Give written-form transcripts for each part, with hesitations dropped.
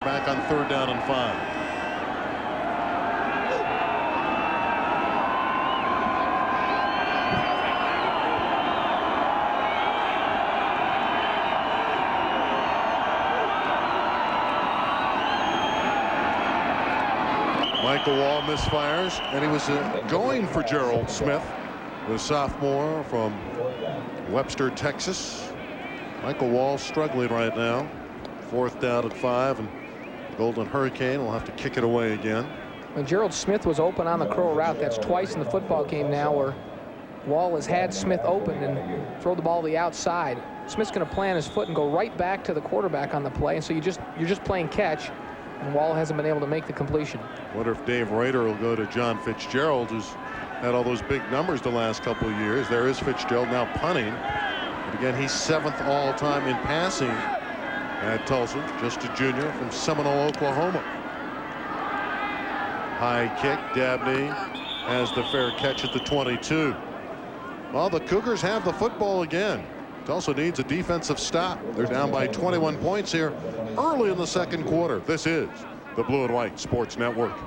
Back on 3rd down and 5. Michael Wall misfires, and he was going for Gerald Smith, the sophomore from Webster, Texas. Michael Wall struggling right now. 4th down and 5, and Golden Hurricane will have to kick it away again. When Gerald Smith was open on the curl route, that's twice in the football game now where Wall has had Smith open and throw the ball to the outside. Smith's going to plant his foot and go right back to the quarterback on the play, and so you're just playing catch, and Wall hasn't been able to make the completion. Wonder if Dave Rader will go to John Fitzgerald, who's had all those big numbers the last couple of years. There is Fitzgerald now punting. But again, he's 7th all-time in passing at Tulsa, just a junior from Seminole, Oklahoma. High kick. Dabney has the fair catch at the 22. Well, the Cougars have the football again. Tulsa needs a defensive stop. They're down by 21 points here early in the 2nd quarter. This is the Blue and White Sports Network.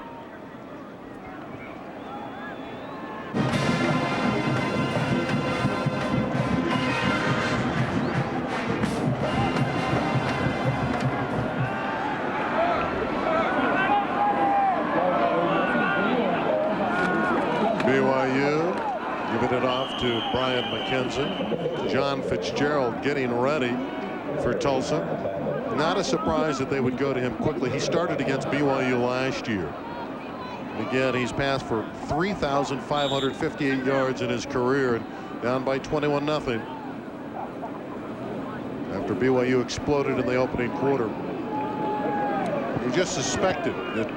BYU giving it off to Brian McKenzie. John Fitzgerald getting ready for Tulsa. Not a surprise that they would go to him quickly. He started against BYU last year. Again, he's passed for 3,558 yards in his career and down by 21-0. After BYU exploded in the opening quarter. He just suspected that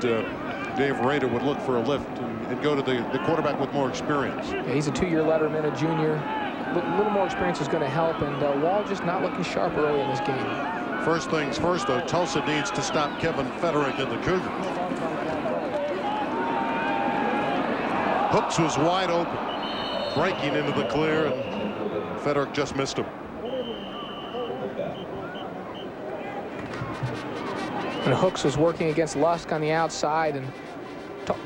Dave Rader would look for a lift and go to the quarterback with more experience. Yeah, he's a 2-year letterman, a junior. A little more experience is going to help, and Wall just not looking sharp early in this game. First things first, though, Tulsa needs to stop Kevin Federick and the Cougars. Hooks was wide open, breaking into the clear, and Federick just missed him. And Hooks was working against Lusk on the outside, and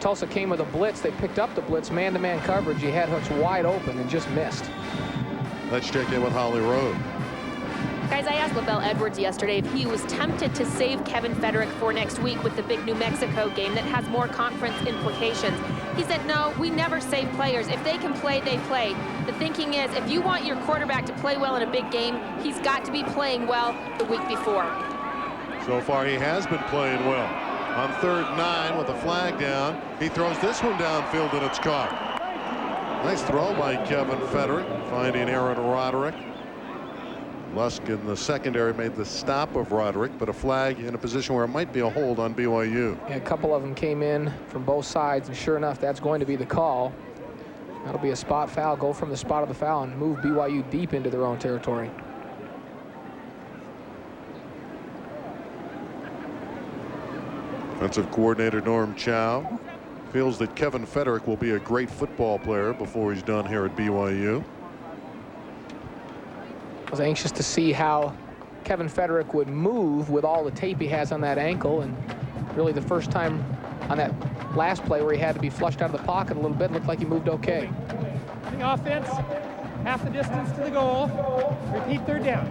Tulsa came with a blitz. They picked up the blitz, man-to-man coverage. He had Hooks wide open and just missed. Let's check in with Holly Road. Guys, I asked LaBelle Edwards yesterday if he was tempted to save Kevin Federick for next week with the big New Mexico game that has more conference implications. He said, no, we never save players. If they can play, they play. The thinking is, if you want your quarterback to play well in a big game, he's got to be playing well the week before. So far, he has been playing well. On 3rd and 9 with a flag down, he throws this one downfield and it's caught. Nice throw by Kevin Federick, finding Aaron Roderick. Lusk in the secondary made the stop of Roderick, but a flag in a position where it might be a hold on BYU. Yeah, a couple of them came in from both sides, and sure enough, that's going to be the call. That'll be a spot foul. Go from the spot of the foul and move BYU deep into their own territory. Defensive coordinator Norm Chow feels that Kevin Federick will be a great football player before he's done here at BYU. I was anxious to see how Kevin Federick would move with all the tape he has on that ankle, and really the first time on that last play where he had to be flushed out of the pocket a little bit, looked like he moved okay. The offense, half the distance to the goal. Repeat 3rd down.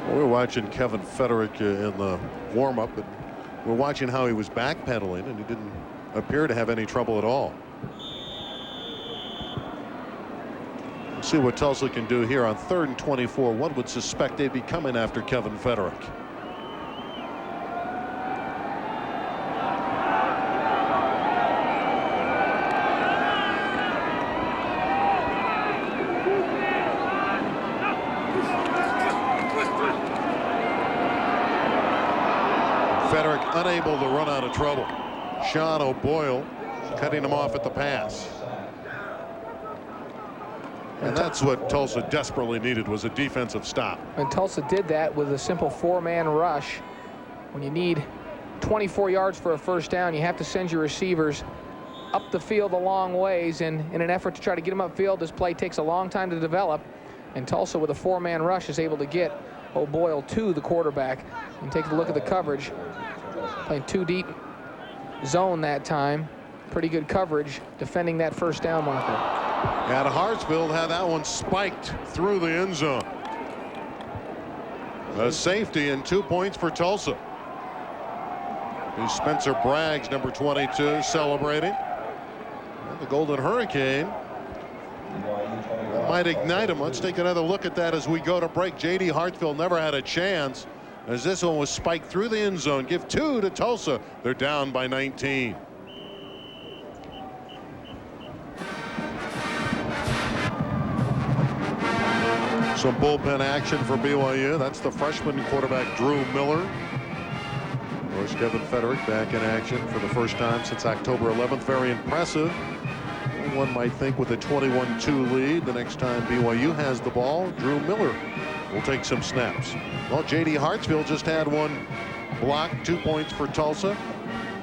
We're watching Kevin Federick in the warm-up, and we're watching how he was backpedaling, and he didn't appear to have any trouble at all. We'll see what Tulsa can do here on 3rd and 24. One would suspect they'd be coming after Kevin Federick. Federick unable to run out of trouble. Sean O'Boyle cutting him off at the pass. And that's what Tulsa desperately needed, was a defensive stop. And Tulsa did that with a simple 4-man rush. When you need 24 yards for a first down, you have to send your receivers up the field a long ways, and in an effort to try to get him upfield, this play takes a long time to develop, and Tulsa with a 4-man rush is able to get O'Boyle to the quarterback. And take a look at the coverage. Playing 2 deep zone that time. Pretty good coverage defending that first down marker. And Hartsfield had that one spiked through the end zone. A safety and 2 points for Tulsa. Here's Spencer Braggs, number 22, celebrating. And the Golden Hurricane might ignite him. Let's take another look at that as we go to break. J.D. Hartsfield never had a chance as this one was spiked through the end zone. Give 2 to Tulsa. They're down by 19. Some bullpen action for BYU. That's the freshman quarterback Drew Miller. Of course, Kevin Federick back in action for the first time since October 11th. Very impressive. One might think with a 21-2 lead, the next time BYU has the ball, Drew Miller will take some snaps. Well, J.D. Hartsfield just had one block, 2 points for Tulsa.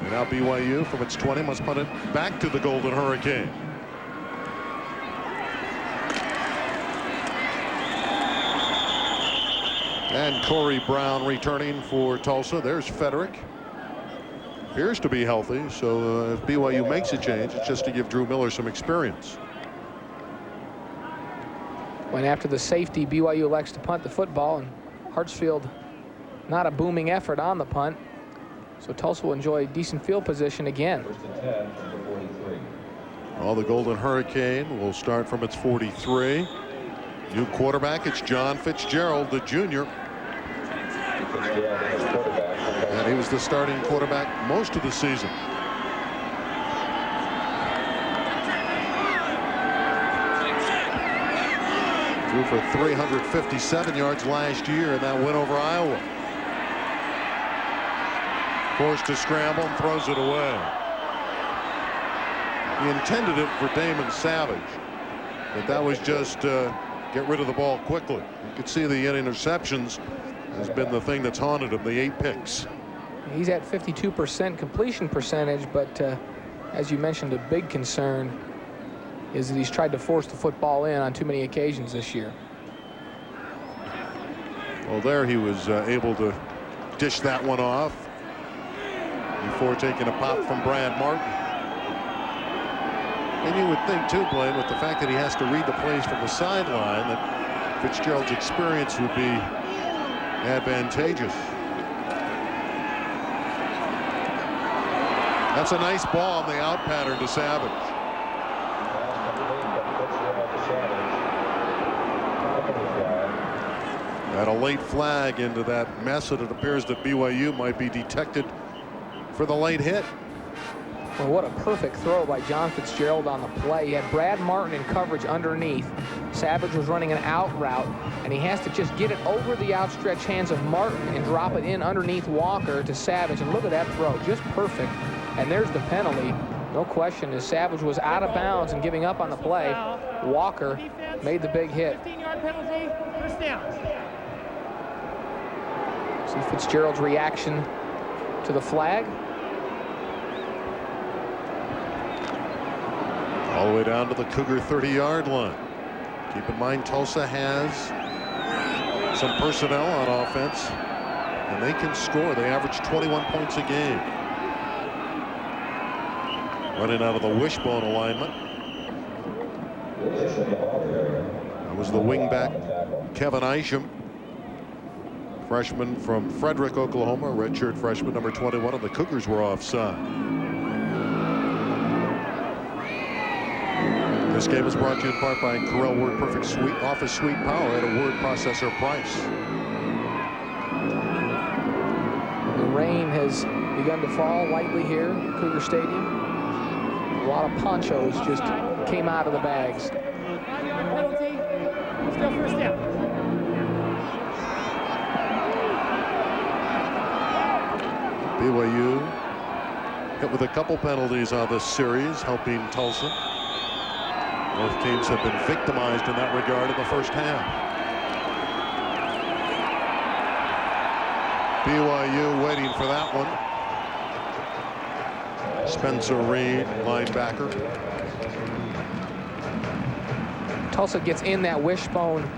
And now BYU from its 20 must punt it back to the Golden Hurricane. And Corey Brown returning for Tulsa. There's Federick. Appears to be healthy, so if BYU makes a change, it's just to give Drew Miller some experience. When after the safety, BYU elects to punt the football, and Hartsfield not a booming effort on the punt. So Tulsa will enjoy decent field position again. Well, the Golden Hurricane will start from its 43. New quarterback, it's John Fitzgerald, the junior. And he was the starting quarterback most of the season. Threw for 357 yards last year in that win over Iowa. Forced to scramble and throws it away. He intended it for Damon Savage, but that was just get rid of the ball quickly. You could see the interceptions has been the thing that's haunted him, the 8 picks. He's at 52% completion percentage, but as you mentioned, a big concern is that he's tried to force the football in on too many occasions this year. Well, there he was able to dish that one off before taking a pop from Brad Martin. And you would think too, Blaine, with the fact that he has to read the plays from the sideline, that Fitzgerald's experience would be advantageous. That's a nice ball on the out pattern to Savage. Got a late flag into that mess, and it appears that BYU might be detected for the late hit. Well, what a perfect throw by John Fitzgerald on the play. He had Brad Martin in coverage underneath. Savage was running an out route, and he has to just get it over the outstretched hands of Martin and drop it in underneath Walker to Savage. And look at that throw, just perfect. And there's the penalty. No question, as Savage was out of bounds and giving up on the play, Walker made the big hit. 15-yard penalty, first down. See Fitzgerald's reaction to the flag. All the way down to the Cougar 30-yard line. Keep in mind, Tulsa has some personnel on offense, and they can score. They average 21 points a game. Running out of the wishbone alignment. That was the wingback, Kevin Isham. Freshman from Frederick, Oklahoma, redshirt freshman, number 21, and the Cougars were offside. This game is brought to you in part by Corel Word Perfect Suite Office Suite Power at a word processor price. The rain has begun to fall lightly here at Cougar Stadium. A lot of ponchos just came out of the bags. 5-yard penalty, still first down. BYU hit with a couple penalties on this series, helping Tulsa. Both teams have been victimized in that regard in the first half. BYU waiting for that one. Spencer Reed, linebacker. Tulsa gets in that wishbone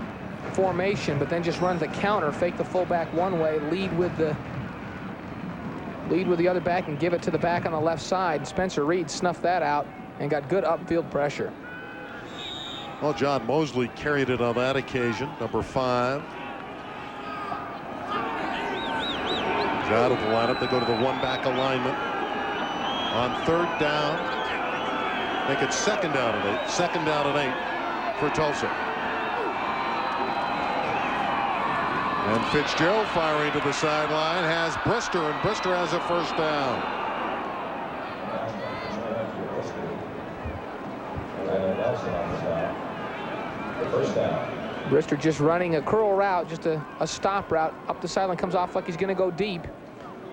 formation, but then just runs the counter, fake the fullback one way, lead with the other back, and give it to the back on the left side. Spencer Reed snuffed that out and got good upfield pressure. Well, John Mosley carried it on that occasion, number 5. He's out of the lineup. They go to the one-back alignment. On 3rd down, make it 2nd down and 8. 2nd down and 8 for Tulsa. And Fitzgerald firing to the sideline has Brister, and Brister has a 1st down. Brister just running a curl route, just a stop route up the sideline, comes off like he's going to go deep,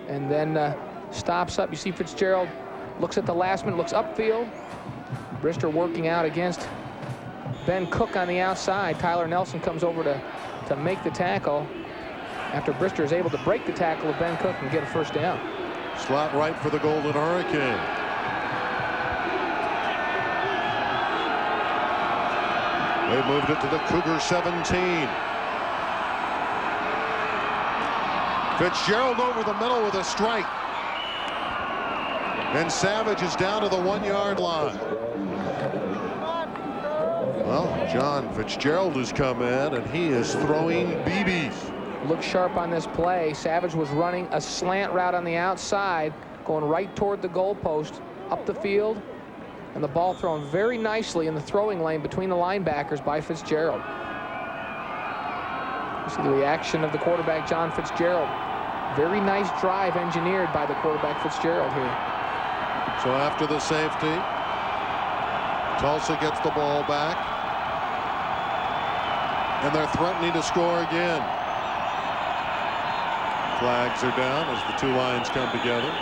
and then stops up. You see Fitzgerald looks at the last minute, looks upfield. Brister working out against Ben Cook on the outside. Tyler Nelson comes over to make the tackle after Brister is able to break the tackle of Ben Cook and get a 1st down. Slot right for the Golden Hurricane. They moved it to the Cougar 17. Fitzgerald over the middle with a strike. And Savage is down to the 1-yard line. Well, John Fitzgerald has come in, and he is throwing BBs. Look sharp on this play. Savage was running a slant route on the outside, going right toward the goalpost, up the field, and the ball thrown very nicely in the throwing lane between the linebackers by Fitzgerald. You see the reaction of the quarterback, John Fitzgerald. Very nice drive engineered by the quarterback, Fitzgerald, here. So after the safety, Tulsa gets the ball back, and they're threatening to score again. Flags are down as the 2 lines come together.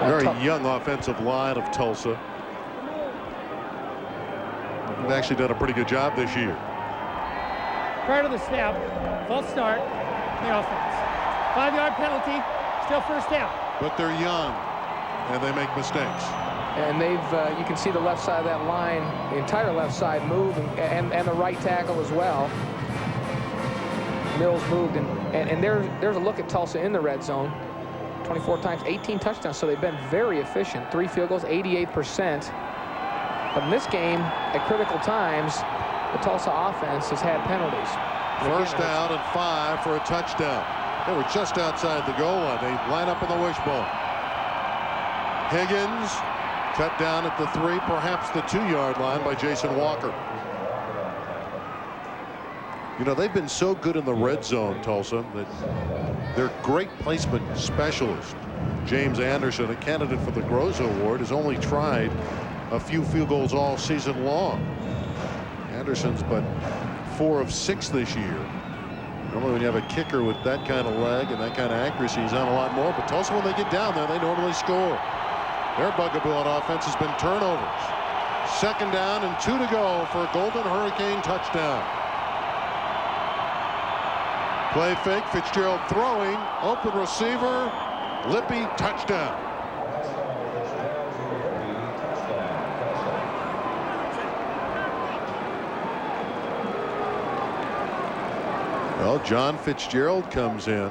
Very young offensive line of Tulsa. They've actually done a pretty good job this year. Prior to the snap, false start, the offense. 5-yard penalty, still 1st down. But they're young, and they make mistakes. And they've, you can see the left side of that line, the entire left side move, and the right tackle as well. Mills moved, and there's a look at Tulsa in the red zone. 24 times, 18 touchdowns, so they've been very efficient. 3 field goals, 88%. But in this game, at critical times, the Tulsa offense has had penalties. 1st down and 5 for a touchdown. They were just outside the goal line. They line up in the wishbone. Higgins cut down at the 3, perhaps the 2-yard line by Jason Walker. You know, they've been so good in the red zone, Tulsa, that they're great placement specialists. James Anderson, a candidate for the Groza Award, has only tried a few field goals all season long. Anderson's but 4 of 6 this year. Normally when you have a kicker with that kind of leg and that kind of accuracy, he's on a lot more. But Tulsa, when they get down there, they normally score. Their bugaboo on offense has been turnovers. 2nd down and 2 to go for a Golden Hurricane touchdown. Play fake, Fitzgerald throwing, open receiver, Lippy, touchdown. Well, John Fitzgerald comes in,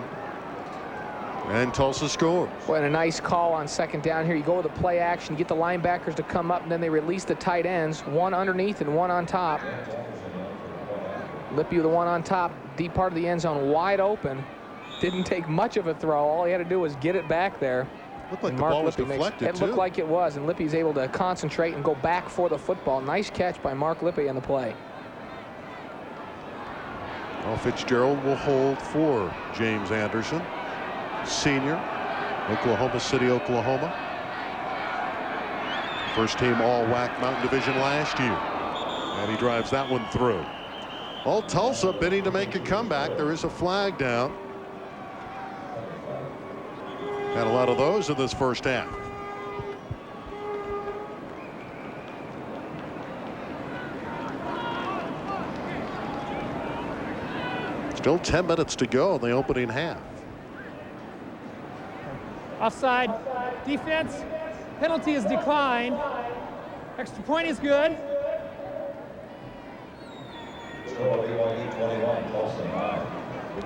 and Tulsa scores. Boy, and a nice call on 2nd down here. You go with the play action, get the linebackers to come up, and then they release the tight ends, 1 underneath and 1 on top. Lippy, the 1 on top, deep part of the end zone, wide open. Didn't take much of a throw. All he had to do was get it back there. Looked like the ball was deflected, it looked like it was, and Lippy's able to concentrate and go back for the football. Nice catch by Mark Lippy on the play. Well, Fitzgerald will hold for James Anderson, senior, Oklahoma City, Oklahoma. First team all-WAC Mountain Division last year. And he drives that one through. Well, Tulsa bidding to make a comeback. There is a flag down. Had a lot of those in this first half. Still 10 minutes to go in the opening half. Offside. Defense. Penalty is declined. Extra point is good.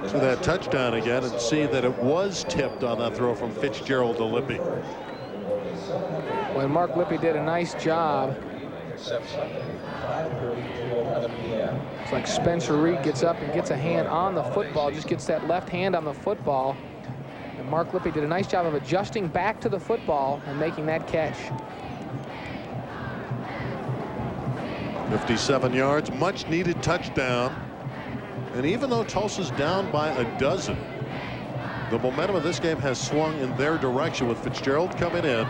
To that touchdown again and see that it was tipped on that throw from Fitzgerald to Lippy. When Mark Lippy did a nice job. It's like Spencer Reed gets up and gets a hand on the football, just gets that left hand on the football. And Mark Lippy did a nice job of adjusting back to the football and making that catch. 57 yards, much needed touchdown. And even though Tulsa's down by a dozen, the momentum of this game has swung in their direction with Fitzgerald coming in,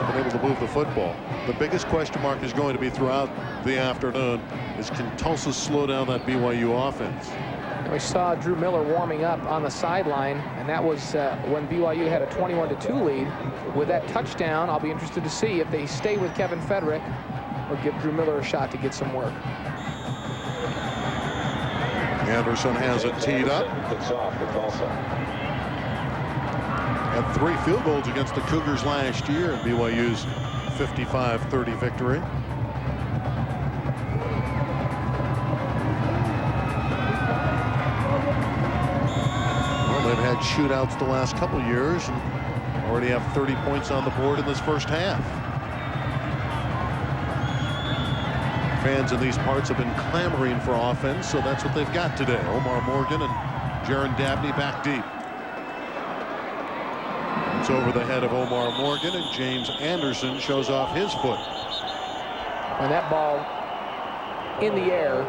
been able to move the football. The biggest question mark is going to be throughout the afternoon is, can Tulsa slow down that BYU offense? And we saw Drew Miller warming up on the sideline, and that was when BYU had a 21-2 lead. With that touchdown, I'll be interested to see if they stay with Kevin Federick or give Drew Miller a shot to get some work. Anderson has it teed up. Had 3 field goals against the Cougars last year in BYU's 55-30 victory. Well, they've had shootouts the last couple years and already have 30 points on the board in this first half. Fans in these parts have been clamoring for offense, so that's what they've got today. Omar Morgan and Jaron Dabney back deep. It's over the head of Omar Morgan, and James Anderson shows off his foot. When that ball in the air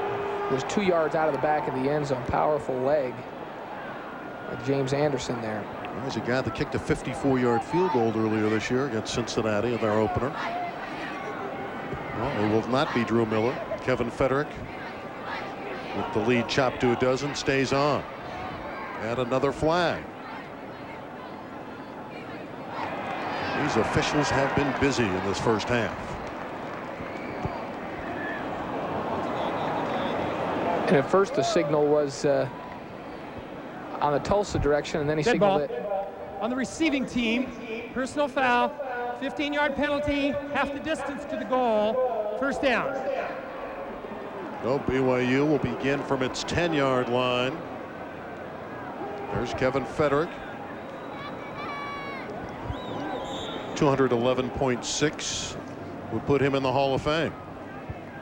was 2 yards out of the back of the end zone. Powerful leg by James Anderson there. There's a guy that kicked a 54-yard field goal earlier this year against Cincinnati in their opener. Well, it will not be Drew Miller. Kevin Federick, with the lead chopped to a dozen, stays on. And another flag. These officials have been busy in this first half. And at first the signal was on the Tulsa direction, and then he Dead signaled ball. it. On the receiving team, personal foul, 15-yard penalty, half the distance to the goal, first down. So BYU will begin from its 10-yard line. There's Kevin Federick. 211.6 would put him in the Hall of Fame.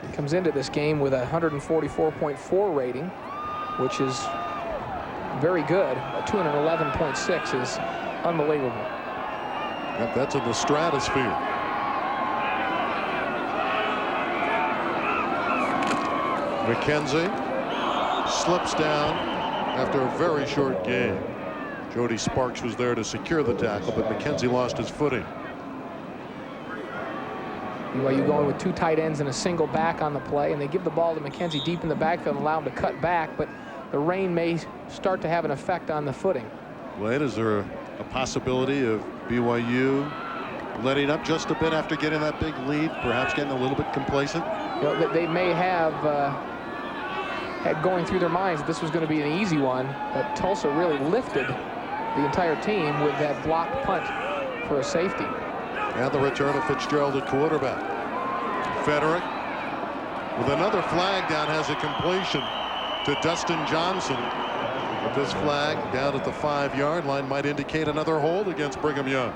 He comes into this game with a 144.4 rating, which is very good. A 211.6 is unbelievable. Yep, that's in the stratosphere. McKenzie slips down after a very short game. Jody Sparks was there to secure the tackle, but McKenzie lost his footing. BYU going with 2 tight ends and a single back on the play, and they give the ball to McKenzie deep in the backfield and allow him to cut back, but the rain may start to have an effect on the footing. Wade, is there a possibility of BYU letting up just a bit after getting that big lead, perhaps getting a little bit complacent? You know, they may have had going through their minds that this was going to be an easy one, but Tulsa really lifted the entire team with that blocked punt for a safety. And the return of Fitzgerald at quarterback. Federick with another flag down has a completion to Dustin Johnson. But this flag down at the 5-yard line might indicate another hold against Brigham Young.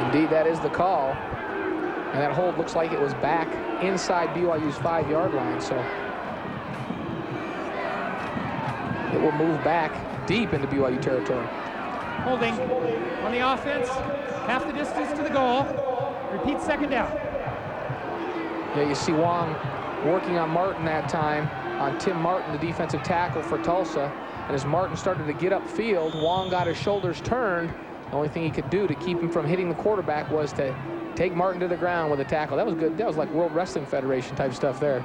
Indeed, that is the call. And that hold looks like it was back inside BYU's 5-yard line. So it will move back deep into BYU territory. Holding on the offense, half the distance to the goal. Repeat second down. Yeah, you see Wong working on Martin that time, on Tim Martin, the defensive tackle for Tulsa. And as Martin started to get upfield, Wong got his shoulders turned. The only thing he could do to keep him from hitting the quarterback was to take Martin to the ground with a tackle. That was good. That was like World Wrestling Federation type stuff there.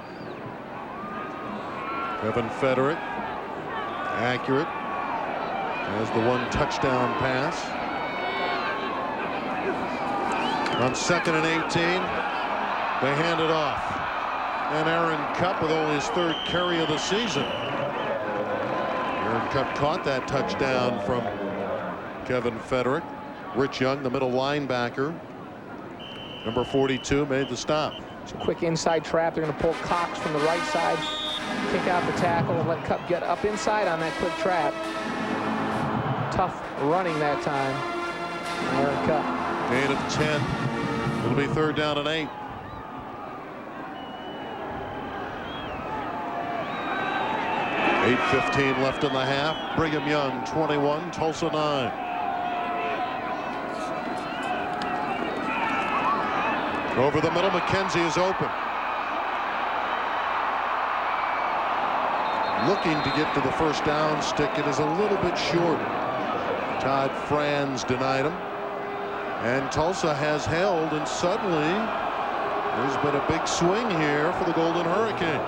Kevin Federick, accurate, as the 1 touchdown pass. On 2nd and 18, they hand it off. And Aaron Cupp with only his 3rd carry of the season. Aaron Cupp caught that touchdown from Kevin Federick. Rich Young, the middle linebacker, number 42, made the stop. It's a quick inside trap. They're going to pull Cox from the right side, kick out the tackle, and let Cupp get up inside on that quick trap. Tough running that time. Aaron Cupp. Gain of 10. It'll be 3rd down and 8. .8:15 left in the half. Brigham Young 21, Tulsa 9. Over the middle, McKenzie is open. Looking to get to the first down stick. It is a little bit short. Todd Franz denied him. And Tulsa has held, and suddenly there's been a big swing here for the Golden Hurricane.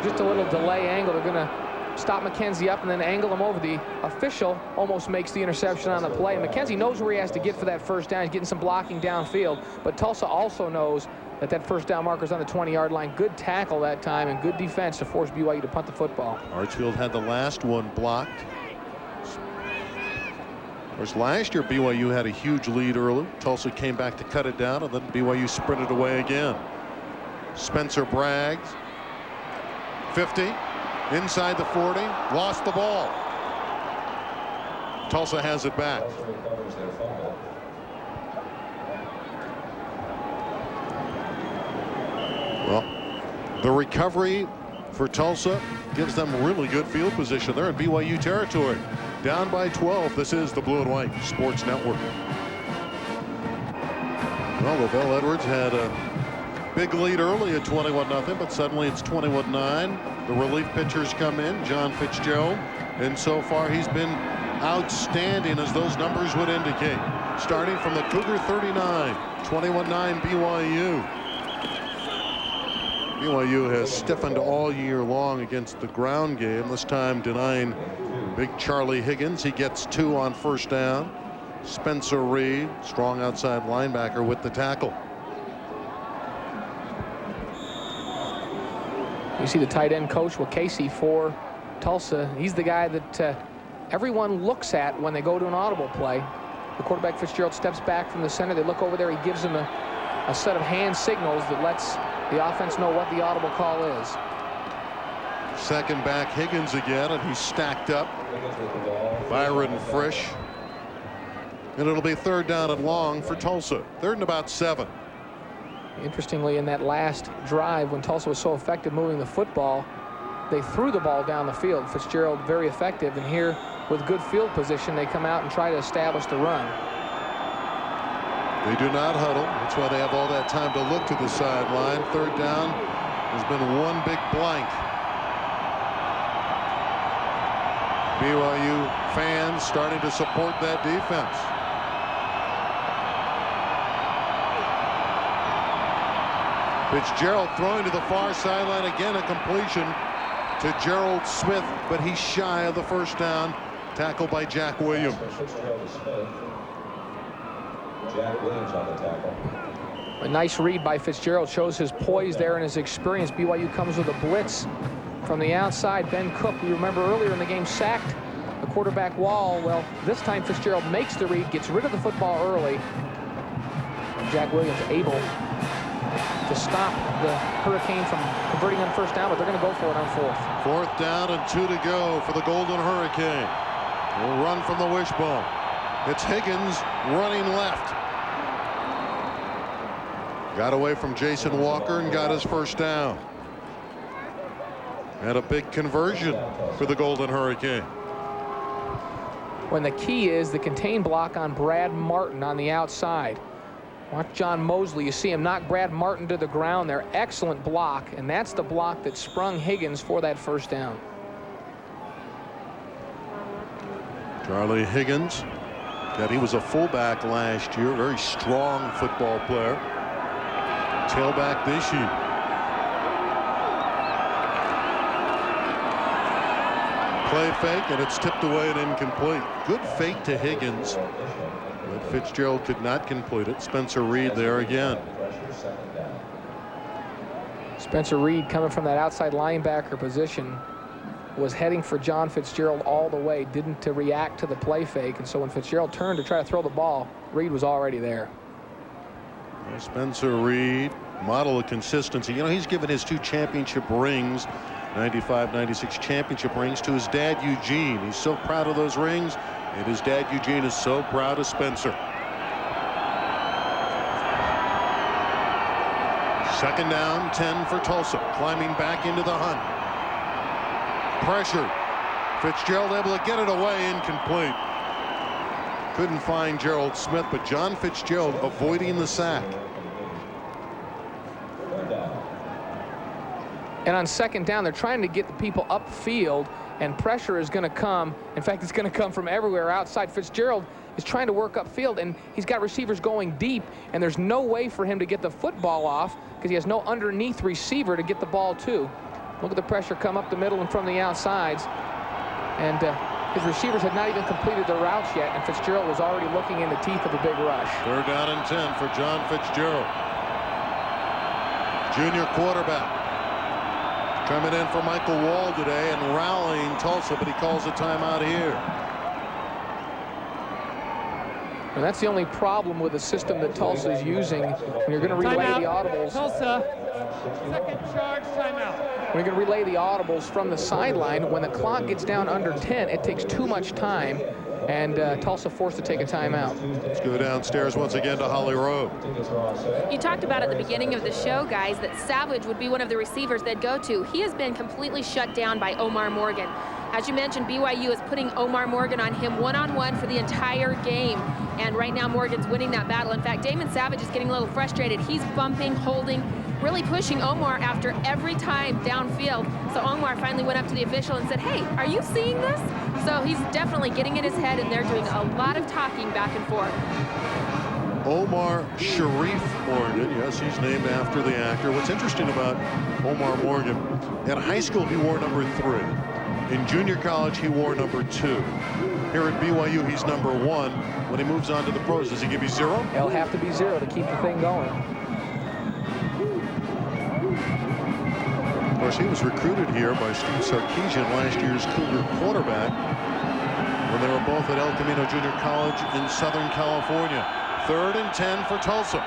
Just a little delay angle. They're going to stop McKenzie up and then angle him over. The official almost makes the interception on the play. McKenzie knows where he has to get for that first down. He's getting some blocking downfield, but Tulsa also knows that that first down marker's on the 20-yard line. Good tackle that time and good defense to force BYU to punt the football. Archfield had the last one blocked. Of course, last year BYU had a huge lead early. Tulsa came back to cut it down, and then BYU sprinted away again. Spencer Braggs, 50, inside the 40, lost the ball. Tulsa has it back. Well, the recovery for Tulsa gives them really good field position. They're in BYU territory. Down by 12. This is the Blue and White Sports Network. Well, Lavelle Edwards had a big lead early at 21-0, but suddenly it's 21-9. The relief pitchers come in, John Fitzgerald, and so far he's been outstanding, as those numbers would indicate. Starting from the Cougar 39, 21-9 BYU. BYU has stiffened all year long against the ground game, this time denying big Charlie Higgins. He gets 2 on first down. Spencer Reed, strong outside linebacker, with the tackle. You see the tight end coach, Casey, for Tulsa. He's the guy that everyone looks at when they go to an audible play. The quarterback, Fitzgerald, steps back from the center. They look over there. He gives them a set of hand signals that lets the offense know what the audible call is. Second back, Higgins again, and he's stacked up. Byron Frisch. And it'll be 3rd down and long for Tulsa. 3rd and about 7. Interestingly, in that last drive, when Tulsa was so effective moving the football, they threw the ball down the field. Fitzgerald very effective, and here with good field position, they come out and try to establish the run. They do not huddle. That's why they have all that time to look to the sideline. 3rd down has been one big blank. BYU fans starting to support that defense. Fitzgerald throwing to the far sideline again, a completion to Gerald Smith, but he's shy of the first down. Tackled by Jack Williams. Jack Williams on the tackle. A nice read by Fitzgerald, shows his poise there and his experience. BYU comes with a blitz from the outside. Ben Cook, we remember earlier in the game, sacked the quarterback Wall. Well, this time Fitzgerald makes the read, gets rid of the football early. Jack Williams able to stop the Hurricane from converting on first down, but they're going to go for it on 4th. 4th down and 2 to go for the Golden Hurricane. Will run from the wishbone. It's Higgins running left. Got away from Jason Walker and got his first down. And a big conversion for the Golden Hurricane. When the key is the contain block on Brad Martin on the outside. Watch John Mosley. You see him knock Brad Martin to the ground there. Excellent block, and that's the block that sprung Higgins for that first down. Charlie Higgins. God, he was a fullback last year. Very strong football player. Tailback this year. Play fake, and it's tipped away and incomplete. Good fake to Higgins, but Fitzgerald could not complete it. Spencer Reed there again. Spencer Reed, coming from that outside linebacker position, was heading for John Fitzgerald all the way, didn't react to the play fake, and so when Fitzgerald turned to try to throw the ball, Reed was already there. Spencer Reed, model of consistency. You know, he's given his 2 championship rings, 95, 96 championship rings, to his dad, Eugene. He's so proud of those rings, and his dad, Eugene, is so proud of Spencer. Second down, 10 for Tulsa, climbing back into the hunt. Pressure. Fitzgerald able to get it away, incomplete. Couldn't find Gerald Smith, but John Fitzgerald avoiding the sack. And on second down, they're trying to get the people upfield, and pressure is going to come. In fact, it's going to come from everywhere outside. Fitzgerald is trying to work upfield, and he's got receivers going deep, and there's no way for him to get the football off because he has no underneath receiver to get the ball to. Look at the pressure come up the middle and from the outsides. And his receivers had not even completed their routes yet, and Fitzgerald was already looking in the teeth of a big rush. Third down and 10 for John Fitzgerald. Junior quarterback. Coming in for Michael Wall today and rallying Tulsa, but he calls a timeout here. And that's the only problem with the system that Tulsa is using. When you're going to relay the audibles. Tulsa, second charge, timeout. When you're going to relay the audibles from the sideline, when the clock gets down under 10, it takes too much time, and Tulsa forced to take a timeout. Let's go downstairs once again to Holly Rowe. You talked about at the beginning of the show, guys, that Savage would be one of the receivers they'd go to. He has been completely shut down by Omar Morgan. As you mentioned, BYU is putting Omar Morgan on him one-on-one for the entire game. And right now, Morgan's winning that battle. In fact, Damon Savage is getting a little frustrated. He's bumping, holding, really pushing Omar after every time downfield. So Omar finally went up to the official and said, hey, are you seeing this? So he's definitely getting in his head, and they're doing a lot of talking back and forth. Omar Sharif Morgan, yes, he's named after the actor. What's interesting about Omar Morgan, in high school he wore number 3. In junior college he wore number 2. Here at BYU he's number 1. When he moves on to the pros, does he give you 0? It'll have to be 0 to keep the thing going. Of course, he was recruited here by Steve Sarkisian, last year's Cougar quarterback, when they were both at El Camino Junior College in Southern California. Third and 10 for Tulsa.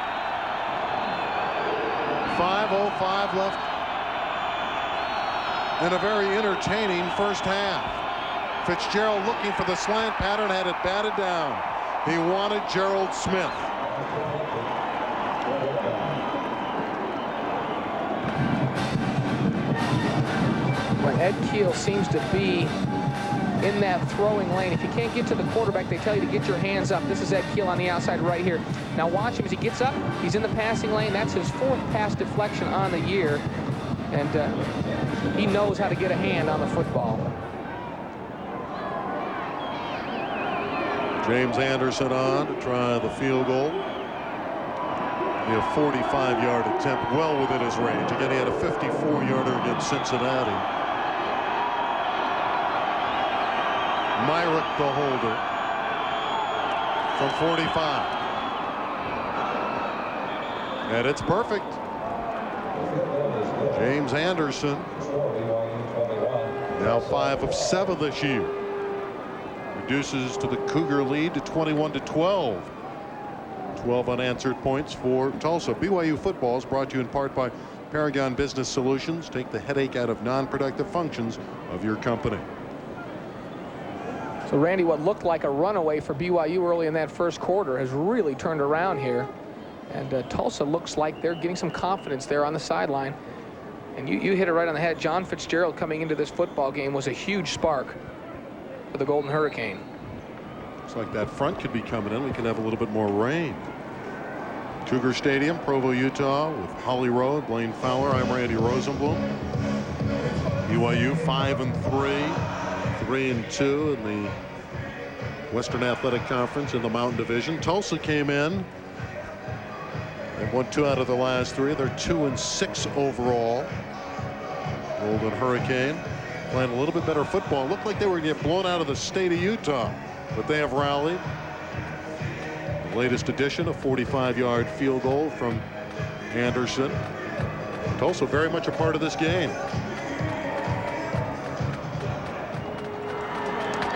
5:05 left in a very entertaining first half. Fitzgerald looking for the slant pattern, had it batted down. He wanted Gerald Smith. When Ed Keel seems to be in that throwing lane, if you can't get to the quarterback, they tell you to get your hands up. This is Ed Keel on the outside right here. Now watch him as he gets up. He's in the passing lane. That's his 4th pass deflection on the year. And he knows how to get a hand on the football. James Anderson on to try the field goal. Be a 45-yard attempt, well within his range. Again, he had a 54-yarder against Cincinnati. Myrick the holder from 45. And it's perfect. James Anderson, now 5 of 7 this year. Reduces to the Cougar lead to 21-12. 12 unanswered points for Tulsa. BYU football is brought to you in part by Paragon Business Solutions. Take the headache out of non-productive functions of your company. So Randy, what looked like a runaway for BYU early in that first quarter has really turned around here. And Tulsa looks like they're getting some confidence there on the sideline. And you hit it right on the head. John Fitzgerald coming into this football game was a huge spark for the Golden Hurricane. Looks like that front could be coming in. We could have a little bit more rain. Cougar Stadium, Provo, Utah, with Holly Rowe, Blaine Fowler. I'm Randy Rosenblum. BYU 5-3, 3-2 in the Western Athletic Conference in the Mountain Division. Tulsa came in. They've won 2 out of the last 3. They're 2-6 overall. Golden Hurricane playing a little bit better football. Looked like they were going to get blown out of the state of Utah, but they have rallied. The latest addition, a 45-yard field goal from Anderson. Tulsa very much a part of this game.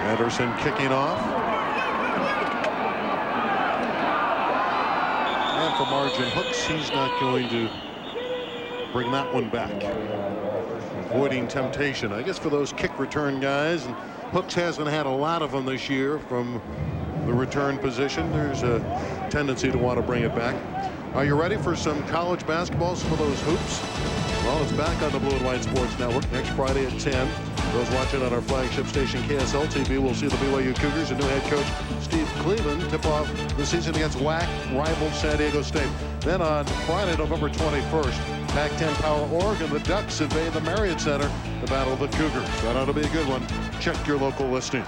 Anderson kicking off. And for Margin Hooks, he's not going to bring that one back. Avoiding temptation, I guess, for those kick return guys. And Hooks hasn't had a lot of them this year from the return position. There's a tendency to want to bring it back. Are you ready for some college basketball, some of those hoops? Well, it's back on the Blue and White Sports Network next Friday at 10. Those watching on our flagship station KSL TV will see the BYU Cougars and new head coach Steve Cleveland tip off the season against WAC rival San Diego State. Then on Friday, November 21st, Pac-10 Power Oregon, the Ducks invade the Marriott Center to battle the Cougars. That ought to be a good one. Check your local listings.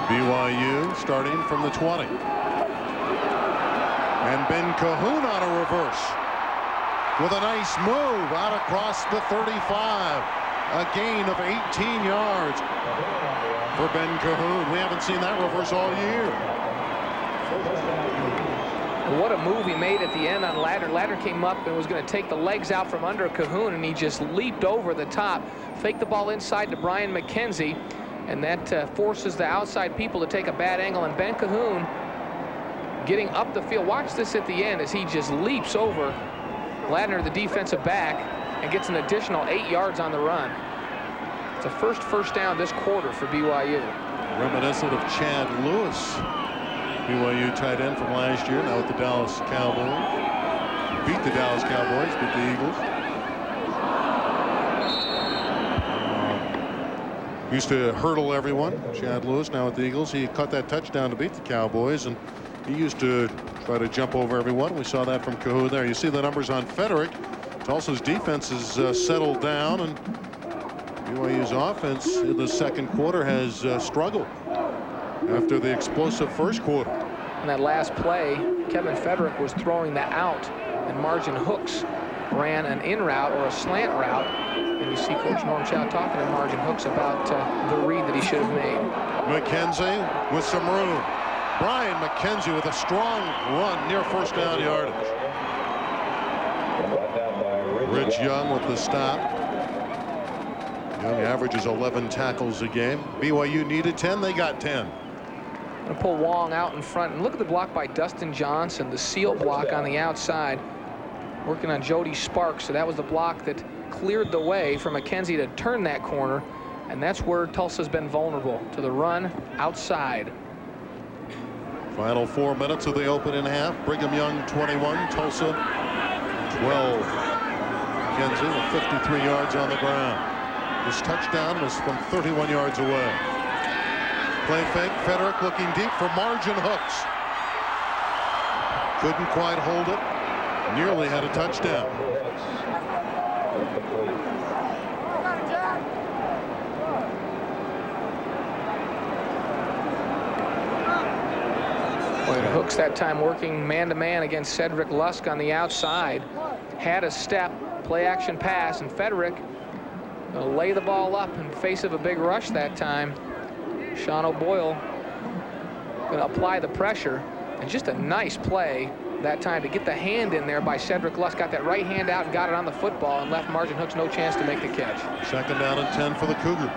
BYU starting from the 20. And Ben Cahoon on a reverse with a nice move out across the 35. A gain of 18 yards for Ben Cahoon. We haven't seen that reverse all year. What a move he made at the end on Ladner. Ladner came up and was going to take the legs out from under Cahoon, and he just leaped over the top, faked the ball inside to Brian McKenzie, and that forces the outside people to take a bad angle. And Ben Cahoon getting up the field. Watch this at the end as he just leaps over Ladner, the defensive back, and gets an additional 8 yards on the run. It's a first down this quarter for BYU. Reminiscent of Chad Lewis, BYU tight end from last year, now with the Dallas Cowboys. Beat the Dallas Cowboys, beat the Eagles. Used to hurdle everyone. Chad Lewis, now with the Eagles. He caught that touchdown to beat the Cowboys, and he used to try to jump over everyone. We saw that from Cahoon there. You see the numbers on Federick. Tulsa's defense has settled down, and BYU's offense in the second quarter has struggled after the explosive first quarter. On that last play, Kevin Federick was throwing the out, and Margin Hooks ran an in route or a slant route. And you see Coach Norm Chow talking to Margin Hooks about the read that he should have made. McKenzie with some room. Brian McKenzie with a strong run near first down yardage. Rich Young with the stop. Young averages 11 tackles a game. BYU needed 10. They got 10. Gonna pull Wong out in front. And look at the block by Dustin Johnson, the seal block on the outside, working on Jody Sparks. So that was the block that cleared the way for McKenzie to turn that corner. And that's where Tulsa's been vulnerable to the run outside. Final 4 minutes of the opening half. Brigham Young 21, Tulsa 12. McKenzie with 53 yards on the ground. His touchdown was from 31 yards away. Play fake. Federick looking deep for Margin Hooks. Couldn't quite hold it. Nearly had a touchdown. Boy, Hooks that time working man-to-man against Cedric Lusk on the outside. Had a step, play action pass, and Federick will lay the ball up in face of a big rush that time. Sean O'Boyle going to apply the pressure, and just a nice play that time to get the hand in there by Cedric Lusk. Got that right hand out and got it on the football and left Margin Hooks no chance to make the catch. Second down and 10 for the Cougars.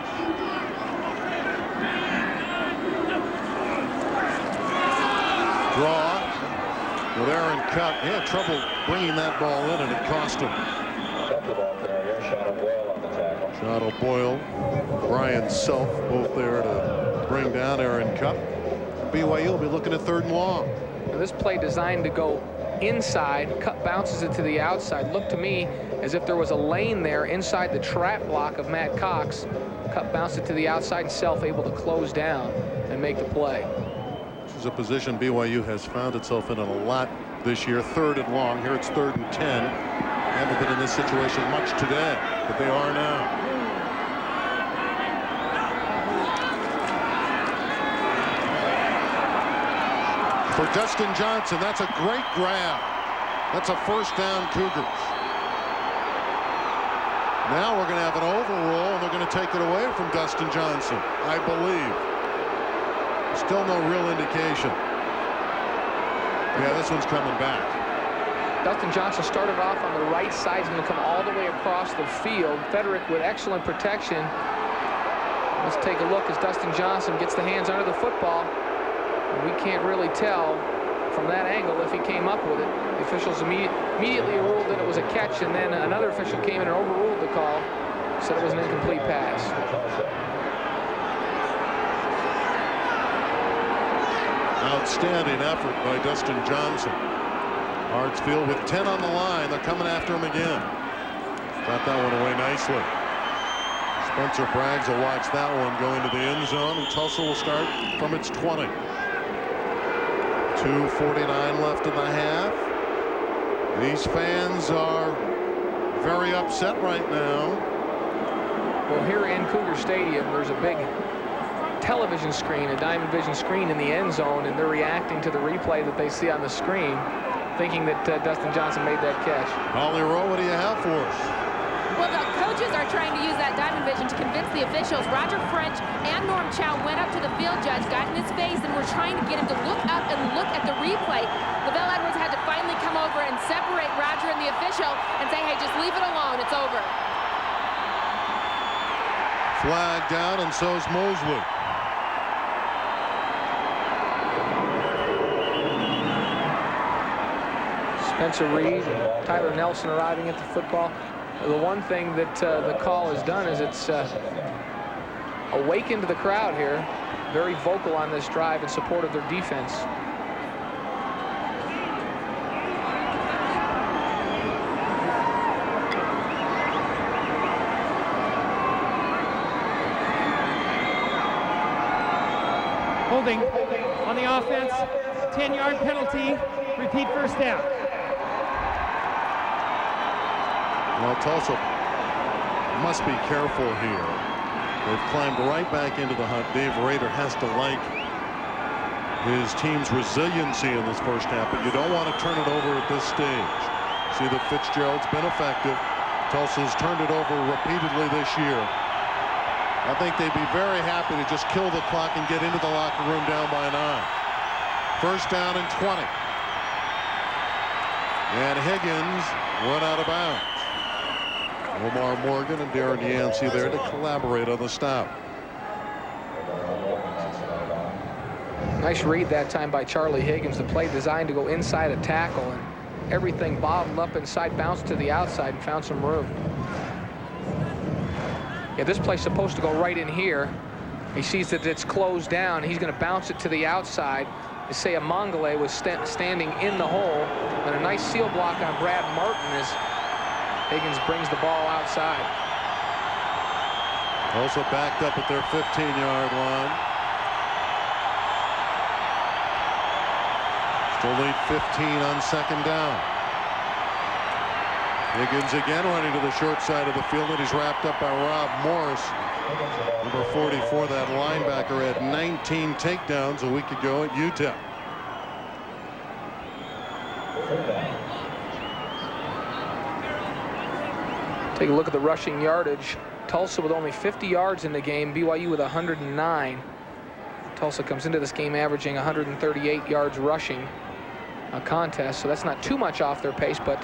Draw with Aaron Cupp. He had trouble bringing that ball in, and it cost him. Sean O'Boyle, Brian Self, both there to bring down Aaron Cupp. BYU will be looking at 3rd and long. Now this play designed to go inside. Cupp bounces it to the outside. Looked to me as if there was a lane there inside the trap block of Matt Cox. Cupp bounced it to the outside, and Self able to close down and make the play. This is a position BYU has found itself in a lot this year. 3rd and long. Here it's 3rd and 10. Haven't been in this situation much today, but they are now. For Dustin Johnson, that's a great grab. That's a first down Cougars. Now we're going to have an overroll, and they're going to take it away from Dustin Johnson, I believe. Still no real indication. Yeah, this one's coming back. Dustin Johnson started off on the right side. He's going to come all the way across the field. Federick with excellent protection. Let's take a look as Dustin Johnson gets the hands under the football. We can't really tell from that angle if he came up with it. The officials immediately ruled that it was a catch, and then another official came in and overruled the call, said it was an incomplete pass. Outstanding effort by Dustin Johnson. Hartsfield with 10 on the line. They're coming after him again. Got that one away nicely. Spencer Braggs will watch that one go into the end zone, and Tulsa will start from its 20. 2:49 left in the half. These fans are very upset right now. Well, here in Cougar Stadium, there's a big television screen, a Diamond Vision screen in the end zone, and they're reacting to the replay that they see on the screen, thinking that Dustin Johnson made that catch. Holly Rowe, what do you have for us? Well, the coaches are trying to use that Diamond Vision to convince the officials. Roger French and Norm Chow went up to the field judge, got in his face, and were trying to get him to look up and look at the replay. LaVelle Edwards had to finally come over and separate Roger and the official and say, hey, just leave it alone. It's over. Flag down, and so's Mosley. Spencer Reed, Tyler Nelson arriving at the football. The one thing that the call has done is it's awakened the crowd here, very vocal on this drive in support of their defense. Holding on the offense, 10-yard penalty, repeat first down. Well, Tulsa must be careful here. They've climbed right back into the hunt. Dave Rader has to like his team's resiliency in this first half, but you don't want to turn it over at this stage. See that Fitzgerald's been effective. Tulsa's turned it over repeatedly this year. I think they'd be very happy to just kill the clock and get into the locker room down by 9. First down and 20. And Higgins went out of bounds. Omar Morgan and Darren Yancey there to collaborate on the stop. Nice read that time by Charlie Higgins. The play designed to go inside a tackle, and everything bobbled up inside, bounced to the outside, and found some room. Yeah, this play's supposed to go right in here. He sees that it's closed down. He's going to bounce it to the outside. Isaiah Mongole was standing in the hole, and a nice seal block on Brad Martin as Higgins brings the ball outside. Also backed up at their 15-yard line. Still lead 15 on second down. Higgins again running to the short side of the field, and he's wrapped up by Rob Morris. Number 44, that linebacker, had 19 takedowns a week ago at UTEP. Take a look at the rushing yardage. Tulsa with only 50 yards in the game, BYU with 109. Tulsa comes into this game averaging 138 yards rushing a contest, so that's not too much off their pace, but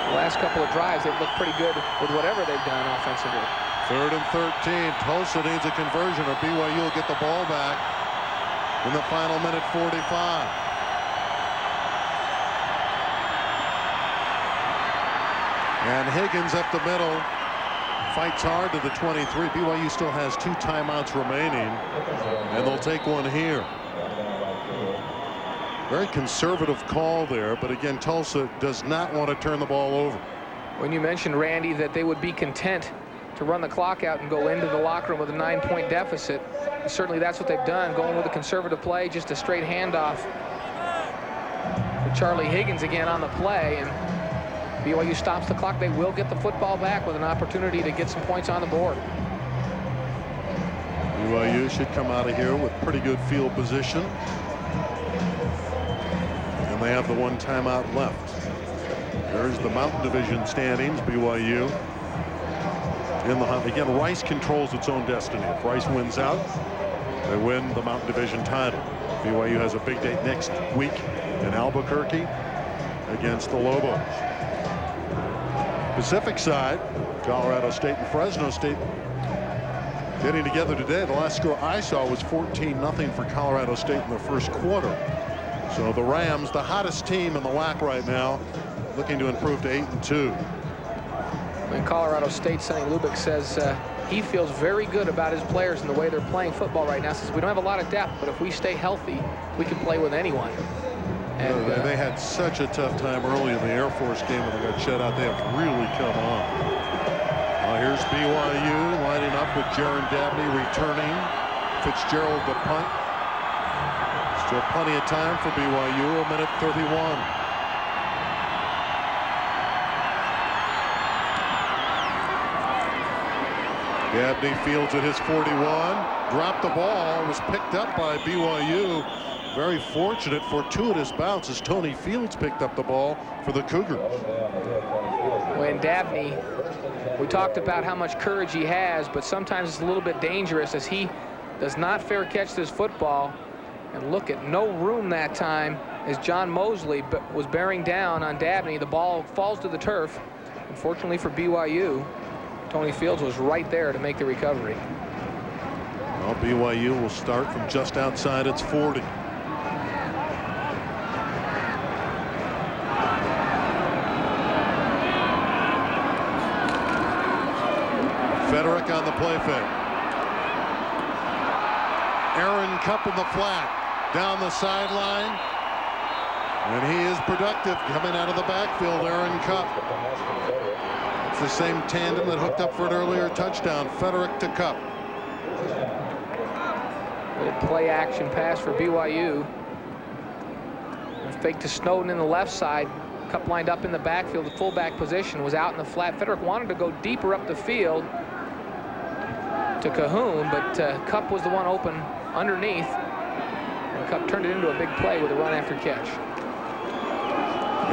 the last couple of drives they've looked pretty good with whatever they've done offensively. 3rd and 13. Tulsa needs a conversion, or BYU will get the ball back in the final minute 45. And Higgins up the middle, fights hard to the 23. BYU still has 2 timeouts remaining, and they'll take one here. Very conservative call there, but again, Tulsa does not want to turn the ball over. When you mentioned, Randy, that they would be content to run the clock out and go into the locker room with a 9-point deficit, certainly that's what they've done, going with a conservative play, just a straight handoff for Charlie Higgins again on the play, and BYU stops the clock. They will get the football back with an opportunity to get some points on the board. BYU should come out of here with pretty good field position. And they have the 1 timeout left. There's the Mountain Division standings. BYU in the hunt. Again, Rice controls its own destiny. If Rice wins out, they win the Mountain Division title. BYU has a big date next week in Albuquerque. against the Lobos. Pacific side, Colorado State and Fresno State getting together today. The last score I saw was 14-0 for Colorado State in the first quarter. So the Rams, the hottest team in the WAC right now, looking to improve to 8-2. And Colorado State, Sonny Lubick says he feels very good about his players and the way they're playing football right now. Says we don't have a lot of depth, but if we stay healthy, we can play with anyone. And they had such a tough time early in the Air Force game when they got shut out. They have really come on. Here's BYU lining up with Jaron Dabney returning. Fitzgerald the punt. Still plenty of time for BYU. 1:31. Dabney fields at his 41. Dropped the ball. Was picked up by BYU. Very fortunate, fortuitous bounce as Tony Fields picked up the ball for the Cougars. When Dabney, we talked about how much courage he has, but sometimes it's a little bit dangerous as he does not fair catch this football. And look at no room that time as John Mosley was bearing down on Dabney. The ball falls to the turf. Unfortunately for BYU, Tony Fields was right there to make the recovery. Well, BYU will start from just outside its 40. Federick on the play fake. Aaron Cupp in the flat. Down the sideline. And he is productive coming out of the backfield. Aaron Cupp. It's the same tandem that hooked up for an earlier touchdown. Federick to Cupp. Little play action pass for BYU. Fake to Snowden in the left side. Cupp lined up in the backfield. The fullback position was out in the flat. Federick wanted to go deeper up the field to Cahoon, but Cupp was the one open underneath, and Cupp turned it into a big play with a run after catch.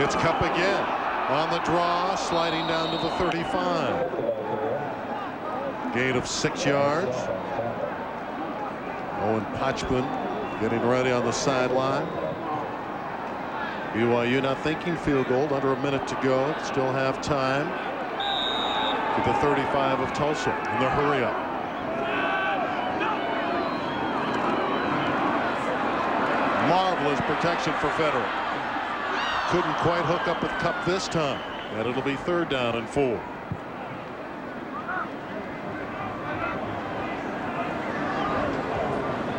It's Cupp again on the draw, sliding down to the 35. Gain of 6 yards. Owen Potchman getting ready on the sideline. BYU not thinking field goal, under a minute to go. Still have time to the 35 of Tulsa in the hurry up. Marvelous protection for Federick. Couldn't quite hook up with Cupp this time, and it'll be 3rd down and 4.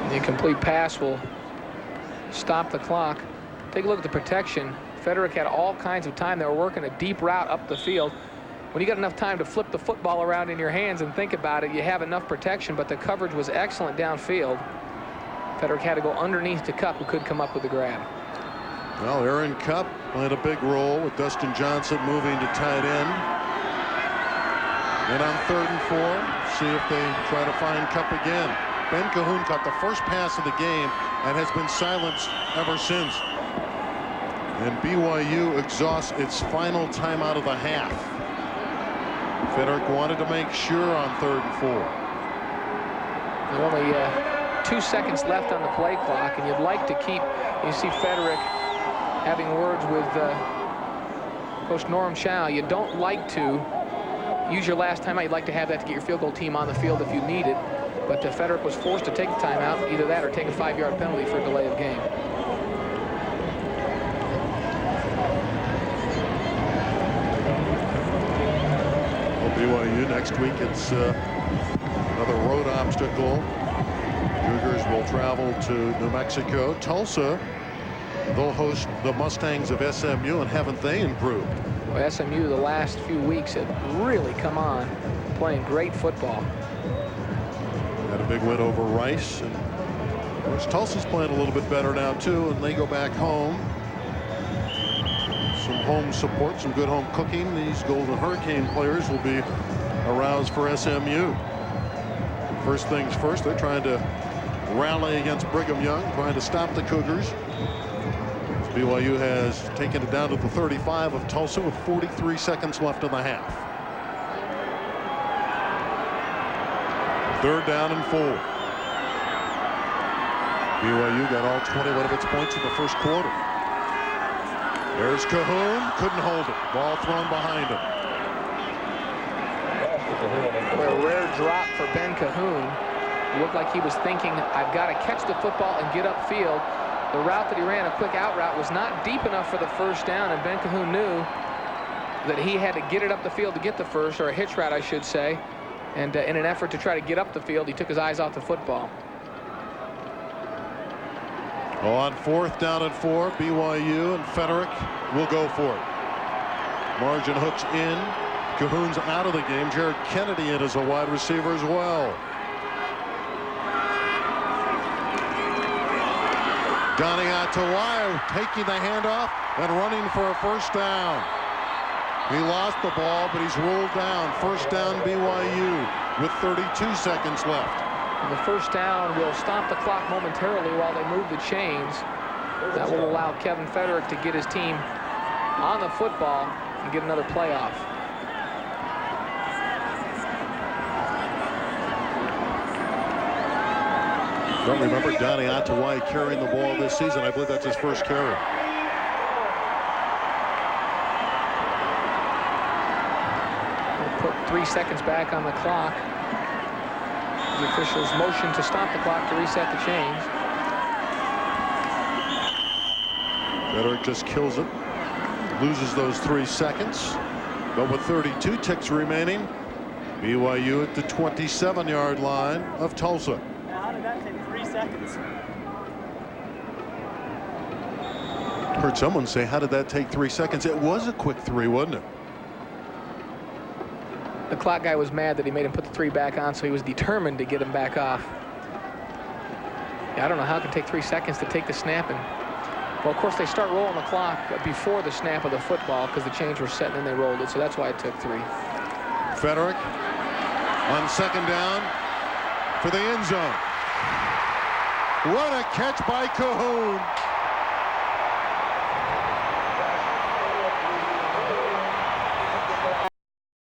The incomplete pass will stop the clock. Take a look at the protection. Federick had all kinds of time. They were working a deep route up the field. When you got enough time to flip the football around in your hands and think about it, you have enough protection, but the coverage was excellent downfield. Federick had to go underneath to Cupp, who could come up with the grab. Well, Aaron Cupp played a big role with Dustin Johnson moving to tight end. And on 3rd and 4, see if they try to find Cupp again. Ben Cahoon caught the first pass of the game and has been silenced ever since. And BYU exhausts its final timeout of the half. Federick wanted to make sure on 3rd and 4. There are only 2 seconds left on the play clock, and you'd like to keep. You see Federick having words with Coach Norm Chow. You don't like to use your last timeout. You'd like to have that to get your field goal team on the field if you need it. But Federick was forced to take the timeout, either that or take a 5-yard penalty for a delay of game. Well, BYU next week, it's another road obstacle. Cougars will travel to New Mexico. Tulsa, they'll host the Mustangs of SMU, and haven't they improved? Well, SMU the last few weeks have really come on, playing great football. Had a big win over Rice, and of course Tulsa's playing a little bit better now too, and they go back home. Some home support, some good home cooking. These Golden Hurricane players will be aroused for SMU. First things first, they're trying to rally against Brigham Young, trying to stop the Cougars. BYU has taken it down to the 35 of Tulsa with 43 seconds left in the half. 3rd down and 4. BYU got all 21 of its points in the first quarter. There's Cahoon. Couldn't hold it. Ball thrown behind him. A rare drop for Ben Cahoon. It looked like he was thinking, I've got to catch the football and get upfield. The route that he ran, a quick out route, was not deep enough for the first down, and Ben Cahoon knew that he had to get it up the field to get the first, or a hitch route, I should say. And in an effort to try to get up the field, he took his eyes off the football. On 4th down and 4, BYU and Federick will go for it. Margin hooks in. Cahoon's out of the game. Jared Kennedy in as a wide receiver as well. Donnie Atawai taking the handoff and running for a first down. He lost the ball, but he's ruled down. First down BYU with 32 seconds left. And the first down will stop the clock momentarily while they move the chains. That will allow Kevin Federick to get his team on the football and get another playoff. Don't remember Donnie Atawai carrying the ball this season. I believe that's his first carry. We'll put 3 seconds back on the clock. The officials motion to stop the clock to reset the chains. Federick just kills it. Loses those 3 seconds. But with 32 ticks remaining, BYU at the 27-yard line of Tulsa. How did that take 3 seconds? Heard someone say, how did that take 3 seconds? It was a quick 3, wasn't it? The clock guy was mad that he made him put the 3 back on, so he was determined to get him back off. Yeah, I don't know how it can take 3 seconds to take the snap. And, well, of course, they start rolling the clock before the snap of the football because the chains were set and then they rolled it, so that's why it took 3. Federick on 2nd down for the end zone. What a catch by Cahoon.